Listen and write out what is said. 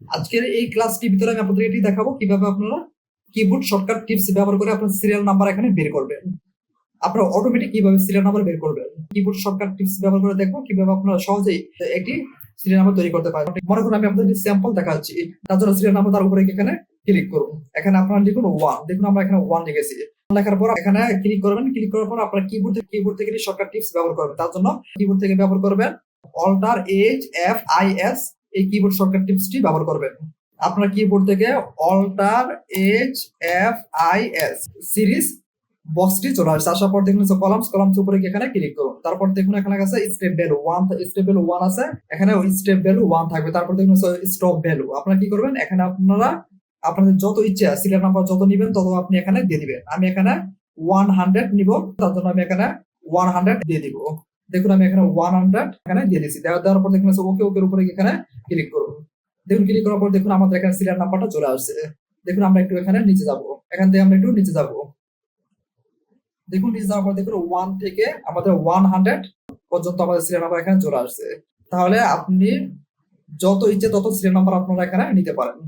আজকের এই ক্লাসটির ভিতরে আমি আপনাদের এটি দেখাবো কিভাবে আপনারা কিবোর্ড শর্টকাট টিপস ব্যবহার করে আপনার সিরিয়াল নাম্বার এখানে বের করবেন। আপনারা অটোমেটিক কিভাবে সিরিয়াল নাম্বার বের করবেন, কিবোর্ড শর্টকাট টিপস ব্যবহার করে দেখবো কিভাবে আপনারা সহজেই একটি সিরিয়াল নাম্বার তৈরি করতে পারবেন। মনে করুন আমি আপনাদের স্যাম্পল দেখাচ্ছি, তার জন্য সিরিয়াল নাম্বার তার উপরে এখানে ক্লিক করুন। এখানে আপনারা লিখুন 1, দেখুন আমরা এখানে 1 লিখেছি। লেখার পর এখানে ক্লিক করবেন, ক্লিক করার পর আপনারা কিবোর্ড থেকে শর্টকাট টিপস ব্যবহার করবেন। তার জন্য কিবোর্ড থেকে ব্যবহার করবেন alt H F I S, এই কিবোর্ড শর্টকাট টিপসটি ব্যবহার করবেন। আপনার কিবোর্ড থেকে alt H F I S series বক্সটি চলে আসছে। আসার পর দেখুন কলামস উপরে এখানে ক্লিক করুন। তারপর দেখুন এখানে আছে স্টেপ ভ্যালু 1 আছে, এখানে স্টেপ ভ্যালু 1 থাকবে। তারপর দেখুন স্টপ ভ্যালু। আপনারা কি করবেন, এখানে আপনারা আপনাদের যত ইচ্ছে সিরিয়াল নাম্বার যত নিবেন তত আপনি এখানে দিয়ে দিবেন। আমি এখানে 100 নিব, তার জন্য আমি এখানে 100 দিয়ে দিব। দেখুন আমি এখানে 100 এখানে দিয়ে দিয়েছি। দেওয়ার পর দেখুন ওকে উপরে এখানে ক্লিক করুন। দেখুন ক্লিক করার পর দেখুন আমাদের এখানে সিরিয়াল নাম্বারটা চলে আসছে। দেখুন আমরা একটু এখানে নিচে যাব, এখান থেকে আমরা একটু নিচে যাব। দেখুন নিচে যাওয়ার পর দেখুন 1 থেকে আমাদের 100 পর্যন্ত আমাদের সিরিয়াল নাম্বার এখানে চলে আসছে। তাহলে আপনি যত ইচ্ছে তত সিরিয়াল নাম্বার আপনারা এখানে নিতে পারেন।